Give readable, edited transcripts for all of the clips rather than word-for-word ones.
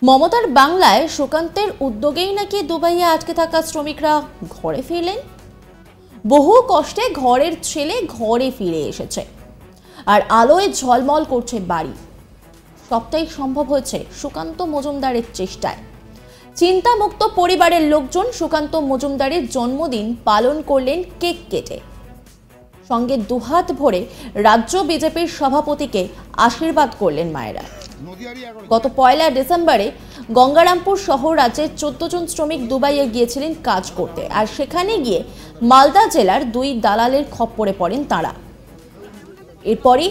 মমতার বাংলায় সুকান্তের উদ্যোগেই নাকি দুবাইয়ে আটকে থাকা শ্রমিকরা ঘরে ফিরলেন। বহু কষ্টে ঘরের ছেলে ঘরে ফিরে এসেছে, আর আলোয় ঝলমল করছে বাড়ি। সবটাই সম্ভব হয়েছে সুকান্ত মজুমদারের চেষ্টায়। চিন্তামুক্ত পরিবারের লোকজন সুকান্ত মজুমদারের জন্মদিন পালন করলেন কেক কেটে। সঙ্গে দুহাত ভরে রাজ্য বিজেপির সভাপতিকে আশীর্বাদ করলেন মায়েরা। গত 1 ডিসেম্বরে গঙ্গারামপুর শহর রাজ্যের 14 জন শ্রমিক দুবাইয়ে গিয়েছিলেন কাজ করতে, আর সেখানে গিয়ে মালদা জেলার 2 দালালের খপ্পরে পড়েন তাঁরা। এরপরই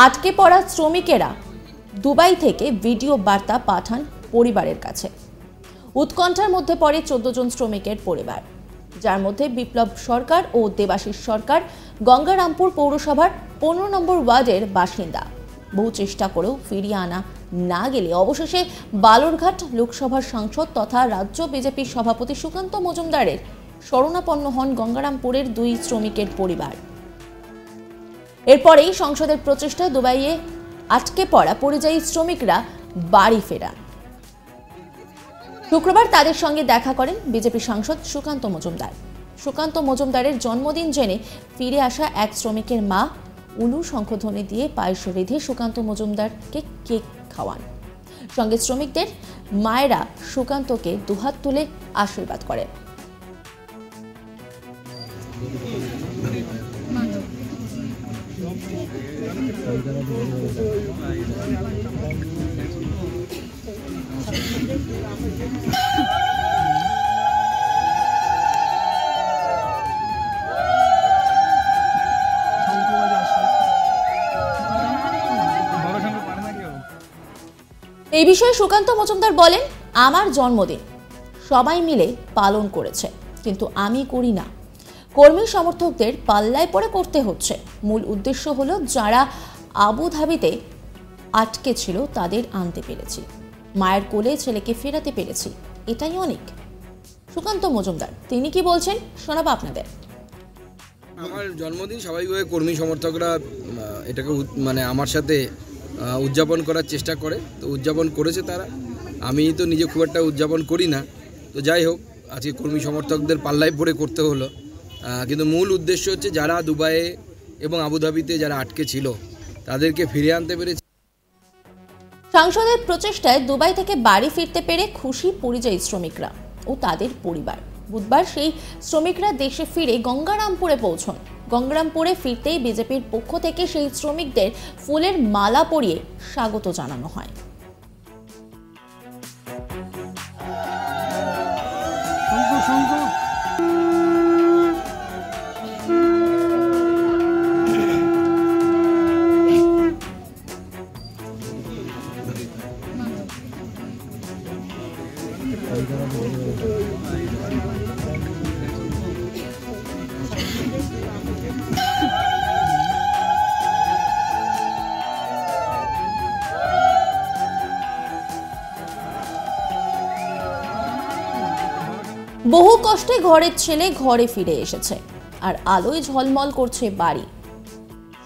আটকে পড়া শ্রমিকেরা দুবাই থেকে ভিডিও বার্তা পাঠান পরিবারের কাছে। উৎকণ্ঠার মধ্যে পড়ে 14 জন শ্রমিকের পরিবার, যার মধ্যে বিপ্লব সরকার ও দেবাশিস সরকার গঙ্গারামপুর পৌরসভার 15 নম্বর ওয়ার্ডের বাসিন্দা। বহু চেষ্টা করেও ফিরিয়ে আনা না গেলে অবশেষে বালুরঘাট লোকসভার সাংসদ তথা রাজ্য বিজেপির সভাপতি সুকান্ত মজুমদারের শরণাপন্ন হন গঙ্গারামপুরের 2 শ্রমিকের পরিবার। এরপরেই সংসদের প্রচেষ্টায় দুবাইয়ে আটকে পড়া পরিযায়ী শ্রমিকরা বাড়ি ফেরা। শুক্রবার তাদের সঙ্গে দেখা করেন বিজেপি সাংসদ সুকান্ত মজুমদার। সুকান্ত মজুমদারের জন্মদিন জেনে ফিরে আসা এক শ্রমিকের মা উলু শঙ্খধ্বনি দিয়ে পায়েস রেঁধে সুকান্ত মজুমদারকে কেক খাওয়ান। সঙ্গে শ্রমিকদের মায়েরা সুকান্তকে দুহাত তুলে আশীর্বাদ করেন। এই বিষয়ে সুকান্ত মজুমদার বলেন, আমার জন্মদিন সবাই মিলে পালন করেছে, কিন্তু আমি করি না। কর্মী সমর্থকদের পাল্লায় পড়ে করতে হচ্ছে। মূল উদ্দেশ্য হলো যারা আবুধাবিতে আটকে ছিল তাদের আনতে পেরেছি, মায়ের কোলে ছেলেকে ফেরাতে পেরেছি, এটাই অনেক। সুকান্ত মজুমদার তিনি কি বলছেন শোনাবো আপনাদের। আমার জন্মদিন স্বাভাবিকভাবে কর্মী সমর্থকরা এটাকে আমার সাথে উদযাপন করার চেষ্টা করে, তো উদযাপন করেছে তারা। আমি তো নিজে খুব একটা উদযাপন করি না, তো যাই হোক আজকে কর্মী সমর্থকদের পাল্লায় পড়ে করতে হলো। কিন্তু মূল উদ্দেশ্য হচ্ছে যারা দুবাইয়ে এবং আবুধাবিতে যারা আটকে ছিল তাদেরকে ফিরিয়ে আনতে পেরেছে। সাংসদের প্রচেষ্টায় দুবাই থেকে বাড়ি ফিরতে পেরে খুশি পরিযায়ী শ্রমিকরা ও তাদের পরিবার। বুধবার সেই শ্রমিকরা দেশে ফিরে গঙ্গারামপুরে পৌঁছন। গঙ্গারামপুরে ফিরতেই বিজেপির পক্ষ থেকে সেই শ্রমিকদের ফুলের মালা পরিয়ে স্বাগত জানানো হয়। বহু কষ্টে ঘরের ছেলে ঘরে ফিরে এসেছে, আর আলোয় ঝলমল করছে বাড়ি।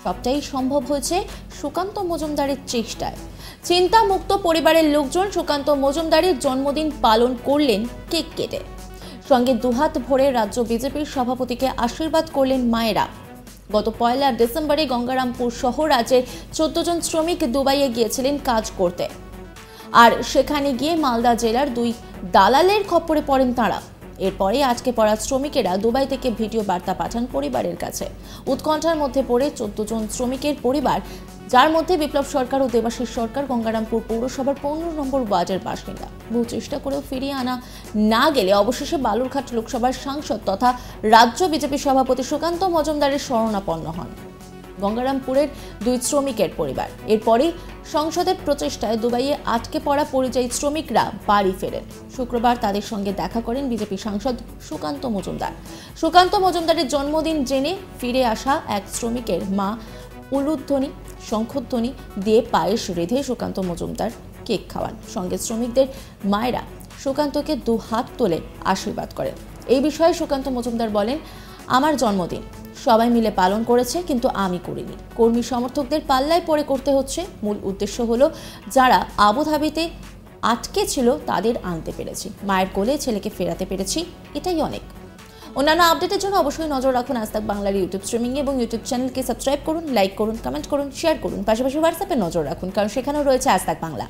সবটাই সম্ভব হয়েছে সুকান্ত মজুমদারের চেষ্টায়। চিন্তামুক্ত পরিবারের লোকজন সুকান্ত মজুমদারের জন্মদিন পালন করলেন কেক কেটে। সঙ্গে দুহাত ভরে রাজ্য বিজেপির সভাপতিকে আশীর্বাদ করলেন মায়েরা। গত 1 ডিসেম্বরে গঙ্গারামপুর শহর রাজ্যের 14 জন শ্রমিক দুবাইয়ে গিয়েছিলেন কাজ করতে, আর সেখানে গিয়ে মালদা জেলার 2 দালালের খপ্পরে পড়েন তাঁরা। এরপরে আজকে পড়া শ্রমিকেরা দুবাই থেকে ভিডিও বার্তা পাঠান পরিবারের কাছে। উৎকণ্ঠার মধ্যে পড়ে 14 জন শ্রমিকের পরিবার, যার মধ্যে বিপ্লব সরকার ও দেবাশিস সরকার গঙ্গারামপুর পৌরসভার 15 নম্বর ওয়ার্ডের বাসিন্দা। বহু চেষ্টা করেও ফিরিয়ে আনা না গেলে অবশেষে বালুরঘাট লোকসভার সাংসদ তথা রাজ্য বিজেপি সভাপতি সুকান্ত মজুমদারের শরণাপন্ন হন গঙ্গারামপুরের 2 শ্রমিকের পরিবার। এরপরই সংসদের প্রচেষ্টায় দুবাইয়ে আটকে পড়া পরিযায়ী শ্রমিকরা বাড়ি ফেরেন। শুক্রবার তাদের সঙ্গে দেখা করেন বিজেপি সাংসদ সুকান্ত মজুমদার। সুকান্ত মজুমদারের জন্মদিন জেনে ফিরে আসা এক শ্রমিকের মা উলুধ্বনি শঙ্খধ্বনি দিয়ে পায়েস রেঁধে সুকান্ত মজুমদার কেক খাওয়ান। সঙ্গে শ্রমিকদের মায়েরা সুকান্তকে দুহাত তুলে আশীর্বাদ করেন। এই বিষয়ে সুকান্ত মজুমদার বলেন, আমার জন্মদিন সবাই মিলে পালন করেছে, কিন্তু আমি করিনি। কর্মী সমর্থকদের পাল্লায় পড়ে করতে হচ্ছে। মূল উদ্দেশ্য হলো যারা আবুধাবিতে আটকে ছিল তাদের আনতে পেরেছি, মায়ের কোলে ছেলেকে ফেরাতে পেরেছি, এটাই অনেক। অন্যান্য আপডেটের জন্য অবশ্যই নজর রাখুন আজ তাক বাংলার ইউটিউব স্ট্রিমিং এবং ইউটিউব চ্যানেলকে সাবস্ক্রাইব করুন, লাইক করুন, কমেন্ট করুন, শেয়ার করুন, পাশাপাশি হোয়াটসঅ্যাপে নজর রাখুন, কারণ সেখানেও রয়েছে আজ তাক বাংলা।